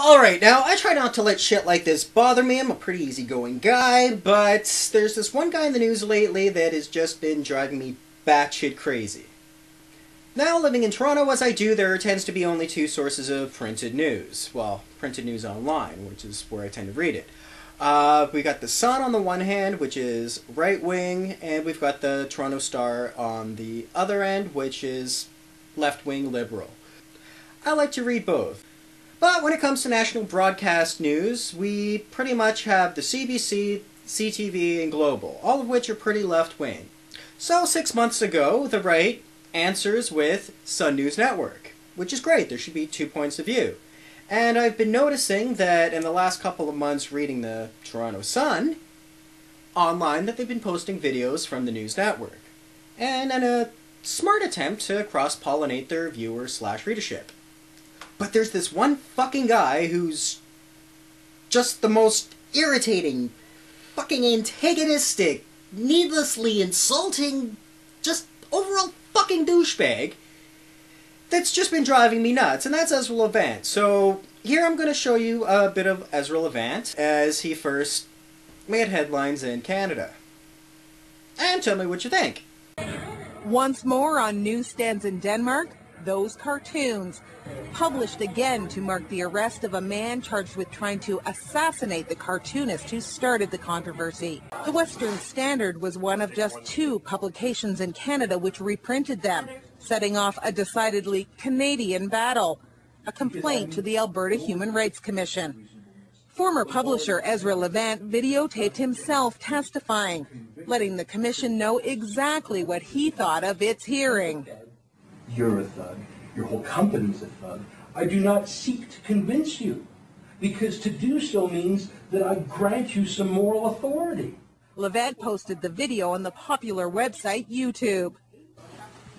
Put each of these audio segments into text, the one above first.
Alright, now, I try not to let shit like this bother me. I'm a pretty easygoing guy, but there's this one guy in the news lately that has just been driving me batshit crazy. Now, living in Toronto as I do, there tends to be only two sources of printed news. Well, printed news online, which is where I tend to read it. We got The Sun on the one hand, which is right-wing, and we've got the Toronto Star on the other end, which is left-wing liberal. I like to read both. But when it comes to national broadcast news, we pretty much have the CBC, CTV, and Global, all of which are pretty left-wing. So 6 months ago, the right answers with Sun News Network, which is great. There should be 2 points of view. And I've been noticing that in the last couple of months reading the Toronto Sun, online, that they've been posting videos from the news network. And in a smart attempt to cross-pollinate their viewers/readership. But there's this one fucking guy who's just the most irritating, fucking antagonistic, needlessly insulting, just overall fucking douchebag that's just been driving me nuts, and that's Ezra Levant. So here I'm going to show you a bit of Ezra Levant as he first made headlines in Canada. And tell me what you think. Once more on newsstands in Denmark, those cartoons, published again to mark the arrest of a man charged with trying to assassinate the cartoonist who started the controversy. The Western Standard was one of just 2 publications in Canada which reprinted them, setting off a decidedly Canadian battle, a complaint to the Alberta Human Rights Commission. Former publisher Ezra Levant videotaped himself testifying, letting the commission know exactly what he thought of its hearing. You're a thug. Your whole company's a thug. I do not seek to convince you, because to do so means that I grant you some moral authority. Levant posted the video on the popular website YouTube.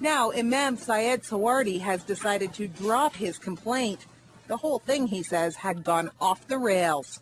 Now, Imam Syed Sawardi has decided to drop his complaint. The whole thing, he says, had gone off the rails.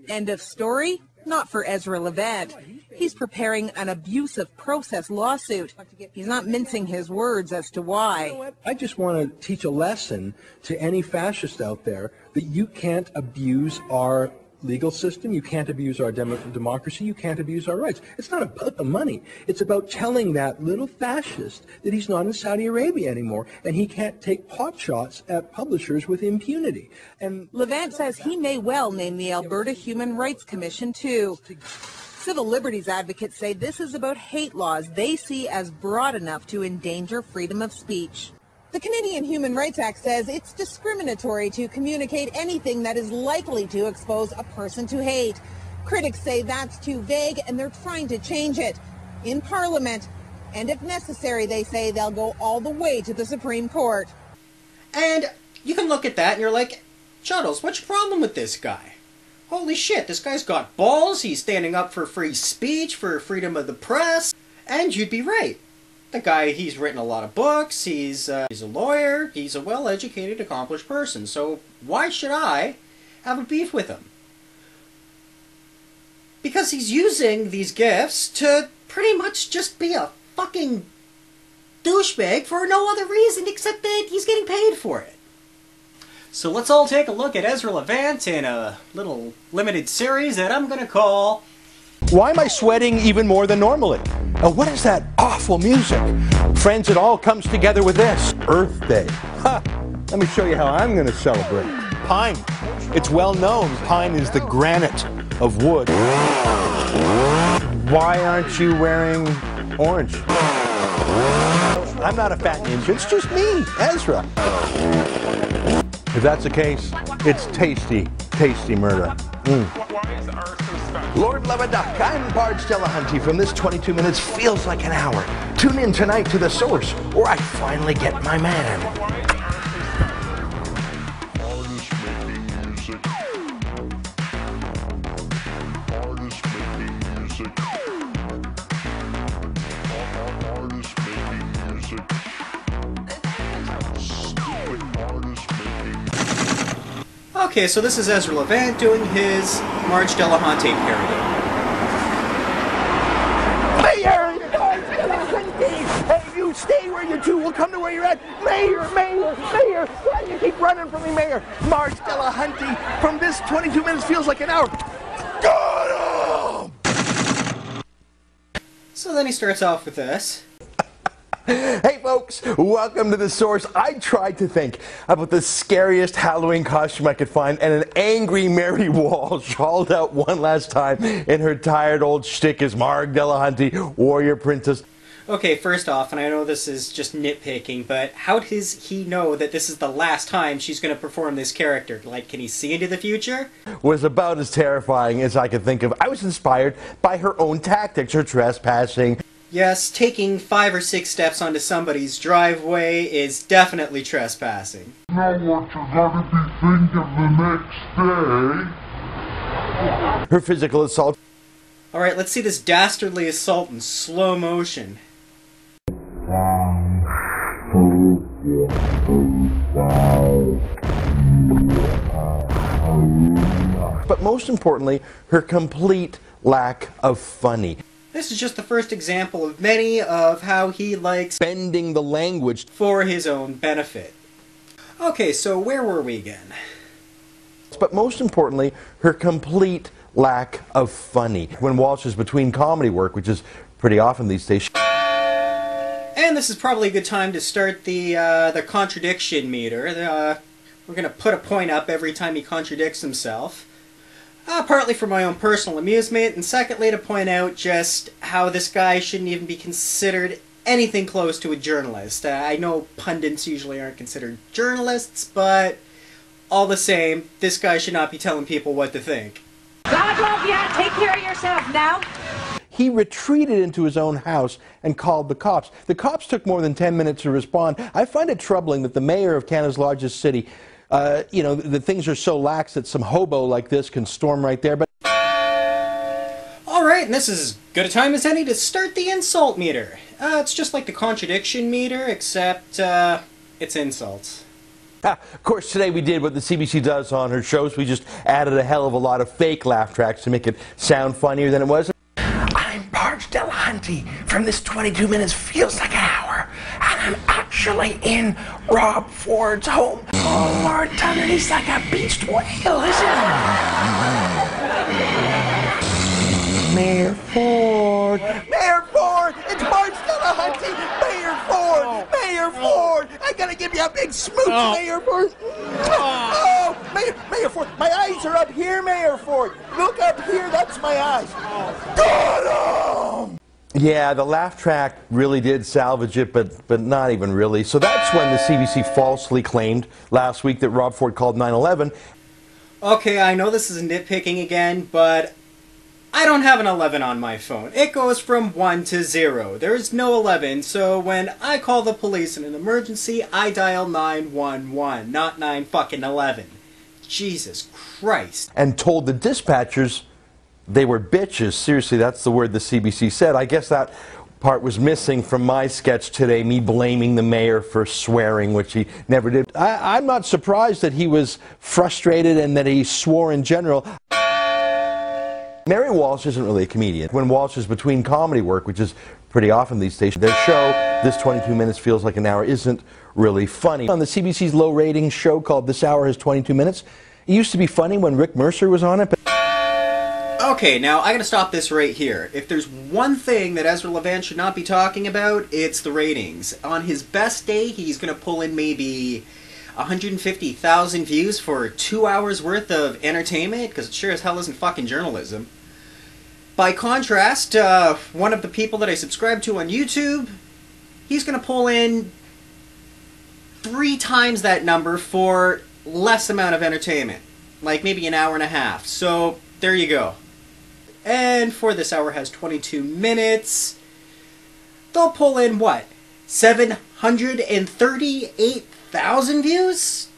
End of story? Not for Ezra Levant. He's preparing an abusive process lawsuit. He's not mincing his words as to why. I just want to teach a lesson to any fascist out there that you can't abuse our legal system, you can't abuse our democracy, you can't abuse our rights. It's not about the money. It's about telling that little fascist that he's not in Saudi Arabia anymore and he can't take pot shots at publishers with impunity. And Levant says he may well name the Alberta Human Rights Commission too. Civil liberties advocates say this is about hate laws they see as broad enough to endanger freedom of speech. The Canadian Human Rights Act says it's discriminatory to communicate anything that is likely to expose a person to hate. Critics say that's too vague and they're trying to change it in Parliament. And if necessary, they say they'll go all the way to the Supreme Court. And you can look at that and you're like, Chuddles, what's your problem with this guy? Holy shit, this guy's got balls, he's standing up for free speech, for freedom of the press, and you'd be right. The guy, he's written a lot of books, he's a lawyer, he's a well-educated, accomplished person, so why should I have a beef with him? Because he's using these gifts to pretty much just be a fucking douchebag for no other reason except that he's getting paid for it. So let's all take a look at Ezra Levant in a little limited series that I'm going to call... Why am I sweating even more than normally? What is that awful music? Friends, it all comes together with this. Earth Day. Ha! Let me show you how I'm going to celebrate. Pine. It's well known. Pine is the granite of wood. Why aren't you wearing orange? I'm not a fat ninja. It's just me, Ezra. If that's the case, it's tasty, tasty murder. Lord Leveduck, I'm Barge Delahunty from this 22 minutes feels like an hour. Tune in tonight to The Source, where I finally get my man. Okay, so this is Ezra Levant doing his Marge Delahunty parody. Hey, you stay where you two will come to where you're at. Mayor, Mayor, Mayor, why do you keep running from me, Mayor? Marge Delahunty, from this 22 minutes feels like an hour. Got him! So then he starts off with this. Hey folks, welcome to The Source. I tried to think about the scariest Halloween costume I could find, and an angry Mary Walsh hauled out one last time in her tired old shtick as Marg Delahunty, warrior princess. Okay, first off, and I know this is just nitpicking, but how does he know that this is the last time she's going to perform this character? Like, can he see into the future? Was about as terrifying as I could think of. I was inspired by her own tactics, her trespassing. Yes, taking 5 or 6 steps onto somebody's driveway is definitely trespassing. Know what you're gonna be thinking the next day. Her physical assault. Alright, let's see this dastardly assault in slow motion. But most importantly, her complete lack of funny. This is just the first example of many of how he likes Bending the language for his own benefit. Okay, so where were we again? But most importantly, her complete lack of funny. When Walsh is between comedy work, which is pretty often these days. And this is probably a good time to start the contradiction meter. We're going to put a point up every time he contradicts himself. Partly for my own personal amusement, and secondly to point out just how this guy shouldn't even be considered anything close to a journalist. I know pundits usually aren't considered journalists, but all the same, this guy should not be telling people what to think. God love you. Take care of yourself now. He retreated into his own house and called the cops. The cops took more than 10 minutes to respond. I find it troubling that the mayor of Canada's largest city, you know, the things are so lax that some hobo like this can storm right there. But alright, and this is as good a time as any to start the insult meter. It's just like the contradiction meter, except it's insults. Of course, today we did what the CBC does on her shows. We just added a hell of a lot of fake laugh tracks to make it sound funnier than it was. I'm Marge Delahunty. From this 22 minutes feels like an hour. And I'm actually in Rob Ford's home. Oh, Lord, underneath like a beached whale, isn't it? Mayor Ford! Mayor Ford! It's Marge Delahunty! Mayor Ford! Mayor Ford! I gotta give you a big smooch, Mayor Ford! Oh, Mayor Ford! My eyes are up here, Mayor Ford! Look up here, that's my eyes! Got him! Yeah, the laugh track really did salvage it, but not even really. So that's when the CBC falsely claimed last week that Rob Ford called 9/11. Okay, I know this is nitpicking again, but I don't have an 11 on my phone. It goes from 1 to 0. There's no 11, so when I call the police in an emergency, I dial 911, not 9-fucking-11. Jesus Christ. And told the dispatchers they were bitches. Seriously, that's the word the CBC said. I guess that part was missing from my sketch today, me blaming the mayor for swearing, which he never did. I'm not surprised that he was frustrated and that he swore in general. Mary Walsh isn't really a comedian. When Walsh is between comedy work, which is pretty often these days, their show, This 22 Minutes Feels Like an Hour, isn't really funny. On the CBC's low ratings show called This Hour Has 22 Minutes, it used to be funny when Rick Mercer was on it, but Okay, now I gotta stop this right here. If there's one thing that Ezra Levant should not be talking about, it's the ratings. On his best day, he's gonna pull in maybe 150,000 views for 2 hours worth of entertainment, because it sure as hell isn't fucking journalism. By contrast, one of the people that I subscribe to on YouTube, he's gonna pull in 3 times that number for less amount of entertainment. Like maybe an hour and a half. So, there you go. And for This Hour Has 22 Minutes, they'll pull in, what, 738,000 views?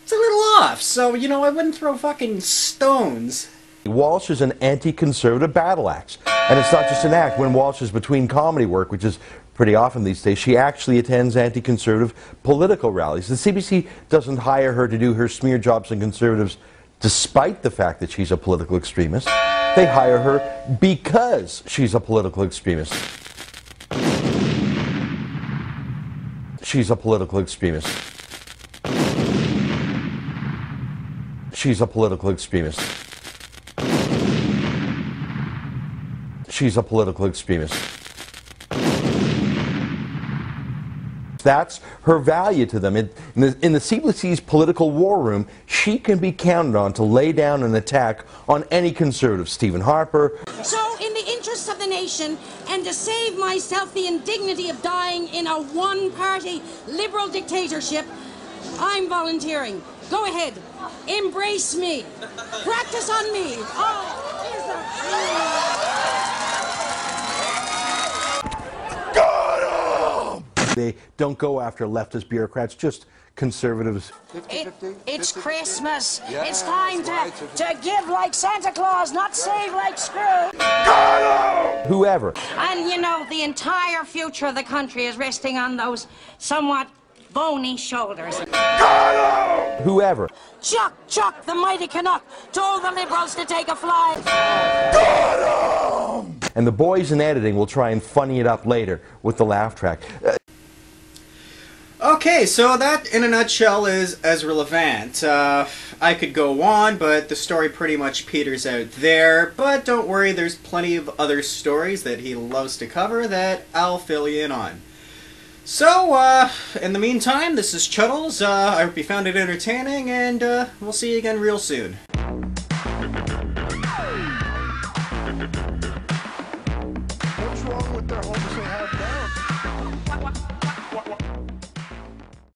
It's a little off, so, you know, I wouldn't throw fucking stones. Walsh is an anti-conservative battle axe. And it's not just an act. When Walsh is between comedy work, which is pretty often these days, she actually attends anti-conservative political rallies. The CBC doesn't hire her to do her smear jobs on conservatives despite the fact that she's a political extremist. They hire her because she's a political extremist. She's a political extremist. She's a political extremist. She's a political extremist. That's her value to them. In the CBC's political war room, she can be counted on to lay down an attack on any conservative. Stephen Harper. So, in the interests of the nation, and to save myself the indignity of dying in a one-party liberal dictatorship, I'm volunteering. Go ahead. Embrace me. Practice on me. They don't go after leftist bureaucrats, just conservatives. It's Christmas. Yeah, it's time to give like Santa Claus, not save like Scrooge. Whoever. And you know, the entire future of the country is resting on those somewhat bony shoulders. Whoever. Chuck, the mighty Canuck, told the Liberals to take a fly. And the boys in editing will try and funny it up later with the laugh track. Okay, so that, in a nutshell, is Ezra Levant. I could go on, but the story pretty much peters out there. But don't worry, there's plenty of other stories that he loves to cover that I'll fill you in on. So, in the meantime, this is Chuddles. I hope you found it entertaining, and we'll see you again real soon.